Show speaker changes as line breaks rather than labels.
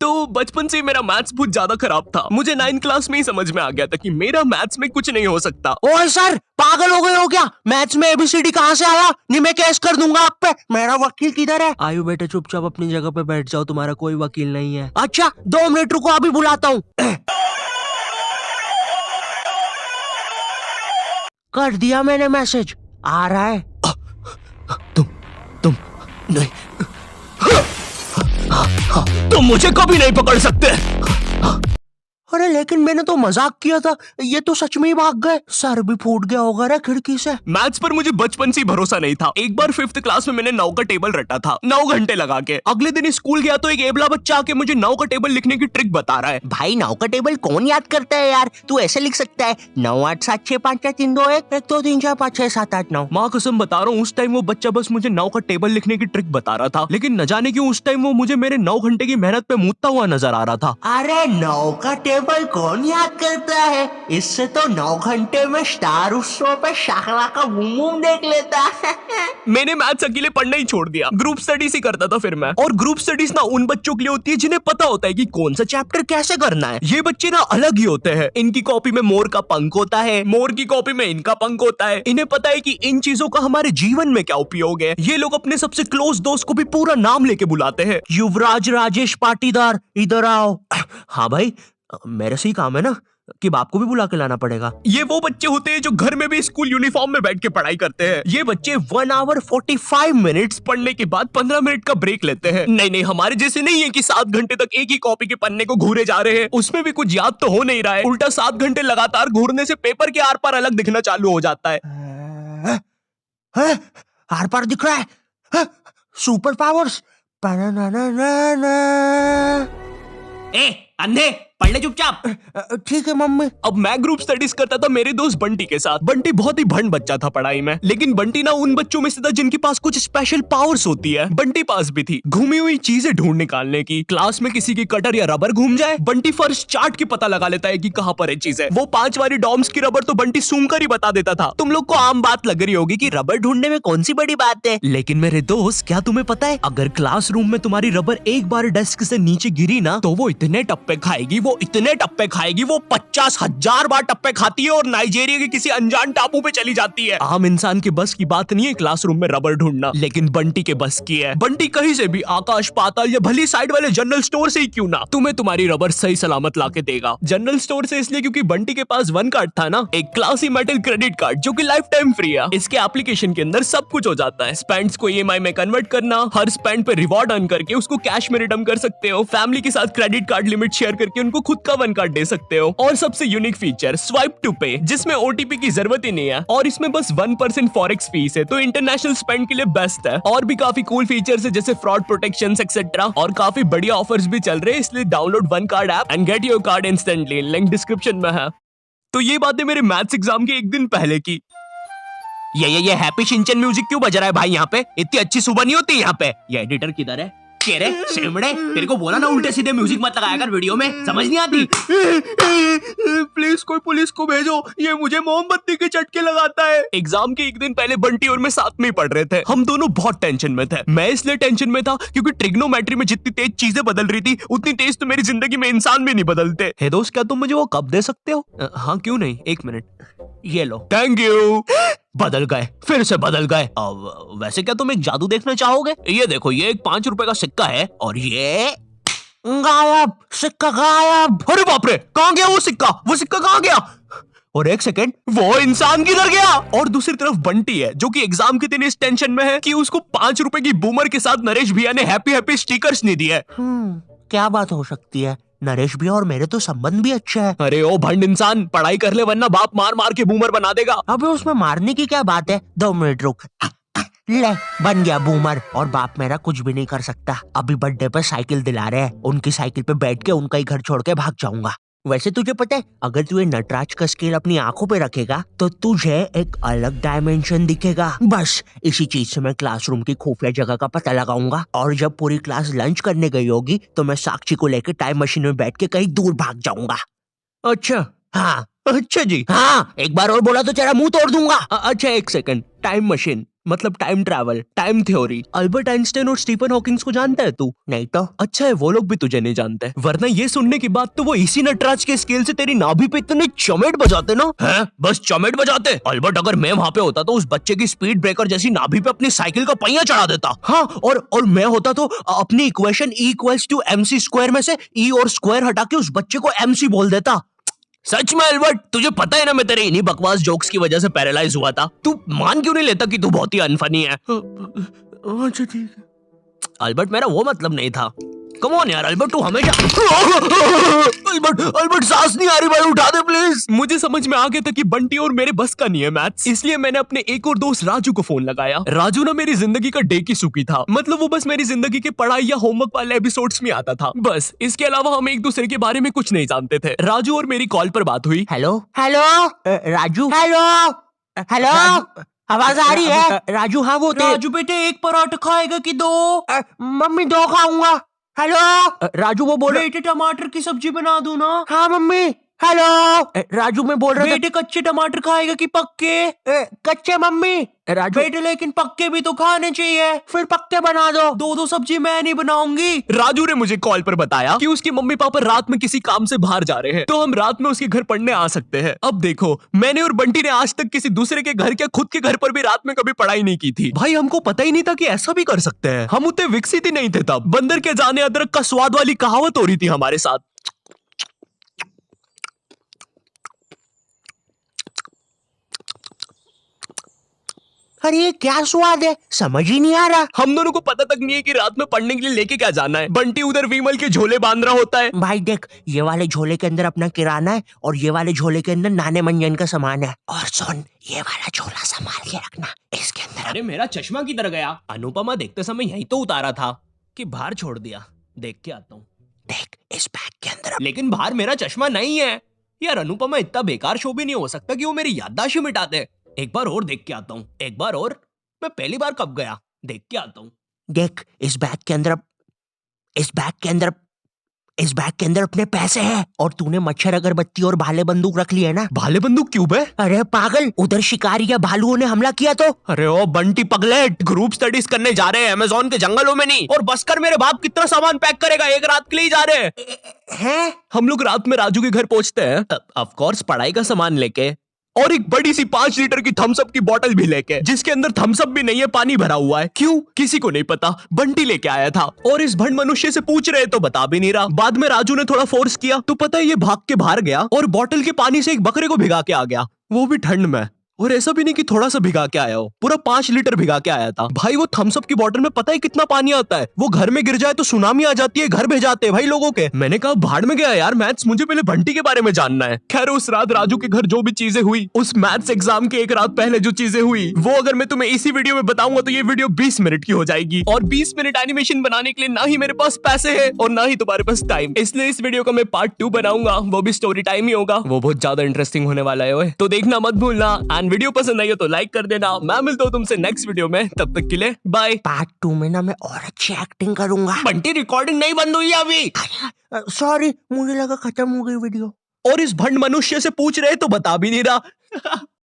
तो बचपन से मेरा मैथ्स बहुत ज्यादा खराब था। मुझे 9th क्लास में ही समझ में आ गया था कि मेरा मैथ्स में कुछ नहीं हो सकता।
ओए सर, पागल हो गए हो क्या? मैथ्स में एबीसीडी कहाँ से आया? नहीं, मैं केस कर दूंगा आप पे। मेरा वकील किधर है?
आयु बेटे, चुपचाप अपनी जगह पे बैठ जाओ, तुम्हारा कोई वकील नहीं है।
अच्छा, 2 मिनट रुको, अभी बुलाता हूँ। कर दिया मैंने मैसेज, आ रहा है।
तुम नहीं, तुम मुझे कभी नहीं पकड़ सकते।
अरे लेकिन मैंने तो मजाक किया था, ये तो सच में ही भाग गए। सर भी फूट गया होगा रे खिड़की से।
मैथ्स पर मुझे बचपन से ही भरोसा नहीं था। एक बार 5th क्लास में मैंने 9 का टेबल रटा था, 9 घंटे लगा के। अगले दिन स्कूल गया तो एक एबला बच्चा आके मुझे 9 का टेबल लिखने की ट्रिक बता रहा है।
भाई 9 का टेबल कौन याद करता है यार? तू ऐसे लिख सकता है 9 8 7 6 5 4 3 2 1 1 2 3 4 5 6 7 8 9।
माँ कसम बता रहा हूँ, उस टाइम वो बच्चा बस मुझे 9 का टेबल लिखने की ट्रिक बता रहा था, लेकिन न जाने क्यों उस टाइम वो मुझे मेरे 9 घंटे की मेहनत पे मूतता हुआ नजर आ रहा था।
अरे 9 का टेबल कौन याद करता है? इससे तो 9 घंटे में स्टार उत्सव पे शाहरा का बूम बूम देख लेता है।
मैंने मैथ्स अकेले पढ़ना ही छोड़ दिया, ग्रुप स्टडीज ही करता था फिर मैं। और ग्रुप स्टडीज ना उन बच्चों के लिए होती है जिन्हें पता होता है कि कौन सा चैप्टर कैसे करना है। ये बच्चे ना अलग ही होते हैं। इनकी कॉपी में मोर का पंख होता है, मोर की कॉपी में इनका पंख होता है। इन्हें पता है कि इन चीजों का हमारे जीवन में क्या उपयोग है। ये लोग अपने सबसे क्लोज दोस्त को भी पूरा नाम लेके बुलाते हैं।
युवराज राजेश पाटीदार, इधर आओ।
हाँ भाई, मेरे से ही काम है ना कि बाप को भी बुला के लाना पड़ेगा।
ये वो बच्चे होते हैं जो घर में भी स्कूल यूनिफॉर्म में बैठ के पढ़ाई करते हैं। ये बच्चे 1 आवर 45 मिनट्स पढ़ने के बाद 15 मिनट का ब्रेक लेते हैं। नहीं, हमारे जैसे नहीं है कि 7 घंटे तक एक ही कॉपी के पन्ने को घूरे जा रहे हैं। उसमें भी कुछ याद तो हो नहीं रहा है। उल्टा 7 घंटे लगातार घूरने से पेपर के आर पार अलग दिखना चालू हो जाता है।
आर पार दिख रहा है। Super powers.
ए अंधे, पढ़ ले चुपचाप।
ठीक है मम्मी।
अब मैं ग्रुप स्टडीज करता था मेरे दोस्त बंटी के साथ। बंटी बहुत ही भंड बच्चा था पढ़ाई में, लेकिन बंटी ना उन बच्चों में से था जिनके पास कुछ स्पेशल पावर्स होती है। बंटी पास भी थी घूमी हुई चीजें ढूंढ निकालने की। क्लास में किसी की कटर या रबर घूम जाए, बंटी फर्स्ट चार्ट के पता लगा लेता है कि कहाँ पर है चीजें। वो 5 वाली डॉम्स की रबर तो बंटी सूंघ कर ही बता देता था। तुम लोग को आम बात लग रही होगी कि रबर ढूंढने में कौन सी बड़ी बात है,
लेकिन मेरे दोस्त, क्या तुम्हें पता है, अगर क्लासरूम में तुम्हारी रबर एक बार डेस्क से नीचे गिरी ना, तो वो इतने टप्पे खाएगी, वो इतने टप्पे खाएगी, वो 50,000 बार टप्पे खाती है और नाइजीरिया के किसी अनजान टापू पे चली जाती है। आम इंसान के बस की बात नहीं है क्लासरूम में रबर ढूंढना, लेकिन बंटी के बस की है। बंटी कहीं से भी, आकाश पाताल या भली साइड वाले जनरल स्टोर से ही क्यों ना, तुम्हें तुम्हारी रबर सही सलामत लाके देगा। जनरल स्टोर से इसलिए क्योंकि बंटी के पास 1 कार्ड था ना, एक क्लासी मेटल क्रेडिट कार्ड जो कि लाइफ टाइम फ्री है। इसके एप्लीकेशन के अंदर सब कुछ हो जाता है। स्पेंड्स को EMI में कन्वर्ट करना, हर स्पेंड पे रिवॉर्ड अर्न करके उसको कैश में रिडीम कर सकते हो। फैमिली के साथ क्रेडिट कार्ड लिमिट शेयर करके उनको खुद का 1 कार्ड दे सकते हो। और सबसे यूनिक फीचर स्वाइप टू पे, जिसमें OTP की जरूरत ही नहीं है और इसमें बस 1% फॉरेक्स फीस है, तो इंटरनेशनल स्पेंड के लिए बेस्ट है। और भी काफी कूल फीचर्स है जैसे फ्रॉड प्रोटेक्शन एक्सेट्रा, और काफी बढ़िया ऑफर्स भी चल रहे हैं। इसलिए download 1 card app and get your card instantly, link description में है। तो ये बातें मेरे मैथ्स एग्जाम के एक दिन पहले की। ये हैप्पी शिनचैन म्यूजिक क्यों बज रहा है भाई यहाँ पे? इतनी अच्छी सुबह नहीं होती यहाँ पे। ये एडिटर किधर है? रे सेमड़े, तेरे को बोला ना उल्टे सीधे म्यूजिक मत लगाया कर वीडियो में, समझ नहीं आती?
प्लीज कोई पुलिस को भेजो, ये मुझे मोमबत्ती के चटके लगाता है। एग्जाम के एक दिन पहले बंटी और मैं साथ में ही पढ़ रहे थे। हम दोनों बहुत टेंशन में थे। मैं इसलिए टेंशन में था क्योंकि ट्रिग्नोमेट्री में जितनी तेज चीजें बदल रही थी, उतनी तेज तो मेरी जिंदगी में इंसान भी नहीं बदलते।
हे दोस्त, क्या तुम मुझे वो कप दे सकते हो? हाँ क्यों नहीं, 1 मिनट, ये लो।
Thank you.
बदल गए, फिर से बदल गए। अब वैसे क्या तुम एक जादू देखना चाहोगे? ये देखो, ये एक 5 रुपए का सिक्का है और ये
गायब, सिक्का गायब।
अरे बाप रे, कहाँ गया वो सिक्का? वो सिक्का कहाँ गया?
और 1 सेकेंड,
वो इंसान किधर गया? और दूसरी तरफ बंटी है जो कि एग्जाम के दिन इस टेंशन में है कि उसको 5 रुपए की बूमर के साथ नरेश भैया ने हैप्पी हैप्पी स्टिकर्स नहीं दिए।
क्या बात हो सकती है? नरेश भी और मेरे तो संबंध भी अच्छे हैं।
अरे ओ भंड इंसान, पढ़ाई कर ले वरना बाप मार मार के बूमर बना देगा।
अबे उसमें मारने की क्या बात है? 2 मिनट रुक। ले, बन गया बूमर और बाप मेरा कुछ भी नहीं कर सकता। अभी बर्थडे पे साइकिल दिला रहे हैं, उनकी साइकिल पे बैठ के उनका ही घर छोड़ के भाग जाऊंगा। वैसे तुझे पता है, अगर तू ये नटराज का स्केल अपनी आंखों पे रखेगा तो तुझे एक अलग डायमेंशन दिखेगा। बस इसी चीज से मैं क्लासरूम की खुफिया जगह का पता लगाऊंगा और जब पूरी क्लास लंच करने गई होगी तो मैं साक्षी को लेकर टाइम मशीन में बैठ के कहीं दूर भाग जाऊंगा।
अच्छा,
हाँ
अच्छा जी।
हाँ, एक बार और बोला तो तेरा मुंह तोड़ दूंगा।
अच्छा 1 सेकंड, टाइम मशीन
मतलब time travel, time theory. Albert Einstein और स्टीफन हॉकिंग्स को जानता है तू?
नहीं तो।
अच्छा है वो लोग भी तुझे नहीं जानते, वरना ये सुनने के बाद तो वो इसी नटराज के स्केल से तेरी नाभि पे इतने चमेट बजाते ना। हैं? बस चमेट बजाते? अल्बर्ट अगर मैं वहां पे होता तो उस बच्चे की स्पीड ब्रेकर जैसी नाभि पे अपनी साइकिल का पहिया चढ़ा देता। हाँ, और मैं होता तो अपनी इक्वेशन E = MC स्क्वायर में से E और स्क्वायर हटा के उस बच्चे को MC बोल देता। सच में अल्बर्ट, तुझे पता है ना मैं तेरे इन्हीं बकवास जोक्स की वजह से पैरालाइज हुआ था। तू मान क्यों नहीं लेता कि तू बहुत ही अनफनी है?
अच्छा ठीक है।
अल्बर्ट मेरा वो मतलब नहीं था। कम ऑन यार अल्बर्ट, तू हमेशा अल्बर्ट सांस नहीं आ रही भाई, उठा दे प्लीज।
मुझे समझ में आ गया था कि बंटी और मेरे बस का नहीं है मैथ्स, इसलिए मैंने अपने एक और दोस्त राजू को फोन लगाया। राजू ना मेरी जिंदगी का डे की सुखी था, मतलब वो बस मेरी जिंदगी के पढ़ाई या होमवर्क वाले एपिसोड्स में आता था बस। इसके अलावा हम एक दूसरे के बारे में कुछ नहीं जानते थे। राजू और मेरी कॉल पर बात हुई।
Hello hello Raju, hello hello, आवाज आ रही है? राजू, हाँ वो
राजू बेटे एक पराठा खाएगा कि दो?
मम्मी 2 खाऊंगा। हेलो राजू, वो बोल
बेटे टमाटर की सब्जी बना दूं ना?
हाँ मम्मी। हेलो राजू, मैं बोल रहा था
बेटे कच्चे टमाटर खाएगा कि पक्के?
कच्चे मम्मी। राजू
बेटे लेकिन पक्के भी तो खाने चाहिए।
फिर पक्के बना दो।
दो सब्जी मैं नहीं बनाऊंगी।
राजू ने मुझे कॉल पर बताया कि उसकी मम्मी पापा रात में किसी काम से बाहर जा रहे हैं, तो हम रात में उसके घर पढ़ने आ सकते हैं। अब देखो, मैंने और बंटी ने आज तक किसी दूसरे के घर, क्या खुद के घर पर भी रात में कभी पढ़ाई नहीं की थी। भाई हमको पता ही नहीं था कि ऐसा भी कर सकते हैं। हम उतने विकसित ही नहीं थे तब। बंदर के जाने अदरक का स्वाद वाली कहावत हो रही थी हमारे साथ।
अरे ये क्या स्वाद है, समझ ही नहीं आ रहा।
हम दोनों को पता तक नहीं है कि रात में पढ़ने के लिए लेके क्या जाना है। बंटी उधर विमल के झोले बांध रहा होता है।
भाई देख, ये वाले झोले के अंदर अपना किराना है और ये वाले झोले के अंदर नाने मंजन का सामान है। और सुन, ये वाला झोला संभाल के रखना, इसके अंदर।
अरे मेरा चश्मा किधर गया? अनुपमा देखते समय यही तो उतारा था कि बाहर छोड़ दिया। देख के आता हूँ।
देख, इस बैग के अंदर।
लेकिन बाहर मेरा चश्मा नहीं है यार। अनुपमा इतना बेकार शो भी नहीं हो सकता कि वो मेरी याददाश्त ही मिटा दे। एक बार और देख के आता हूँ, एक बार और। मैं पहली बार कब गया? देख के आता हूँ।
देख, इस बैग के अंदर अपने पैसे हैं। और तूने मच्छर अगरबत्ती और भाले बंदूक रख ली है ना?
भाले बंदूक क्यों बे?
अरे पागल, उधर शिकारी या भालुओं ने हमला किया तो।
अरे ओ बंटी पगलेट, ग्रुप स्टडीज करने जा रहे हैं अमेज़न के जंगलों में नहीं। और बस कर, मेरे बाप कितना सामान पैक करेगा? एक रात के लिए जा रहे
हैं?
हम लोग रात में राजू के घर पहुंचते हैं, ऑफ कोर्स पढ़ाई का सामान लेके, और एक बड़ी सी 5 लीटर की थम्स अप की बोतल भी लेके, जिसके अंदर थम्स अप भी नहीं है, पानी भरा हुआ है। क्यों? किसी को नहीं पता, बंटी लेके आया था। और इस भंड मनुष्य से पूछ रहे तो बता भी नहीं रहा। बाद में राजू ने थोड़ा फोर्स किया तो पता है ये भाग के बाहर गया और बोतल के पानी से एक बकरे को भिगा के आ गया, वो भी ठंड में। और ऐसा भी नहीं कि थोड़ा सा भिगा के आया हो, पूरा 5 लीटर भिगा के आया था। भाई वो थम्स अप की बोतल में पता है कितना पानी आता है? वो घर में गिर जाए तो सुनामी आ जाती है, घर भेजाते हैं भाई लोगों के। मैंने कहा भाड़ में गया यार मैथ्स, मुझे पहले बंटी के बारे में जानना है। खैर उस रात राजू के घर जो भी चीजें हुई, उस मैथ्स एग्जाम के एक रात पहले जो चीजें हुई, वो अगर मैं तुम्हें इसी वीडियो में बताऊंगा तो ये वीडियो 20 मिनट की हो जाएगी। और 20 मिनट एनिमेशन बनाने के लिए ना ही मेरे पास पैसे है और ना ही तुम्हारे पास टाइम, इसलिए इस वीडियो का मैं पार्ट 2 बनाऊंगा, वो भी स्टोरी टाइम ही होगा। वो बहुत ज्यादा इंटरेस्टिंग होने वाला है ओए, तो देखना मत भूलना। एंड वीडियो पसंद आई हो तो लाइक कर देना। मैं मिलता हूँ तुमसे नेक्स्ट वीडियो में, तब तक के लिए बाय।
पार्ट 2 में ना मैं और अच्छी एक्टिंग करूंगा।
बंटी रिकॉर्डिंग नहीं बंद हुई है अभी।
सॉरी, मुझे लगा खत्म हो गई वीडियो।
और इस भंड मनुष्य से पूछ रहे तो बता भी नहीं रहा।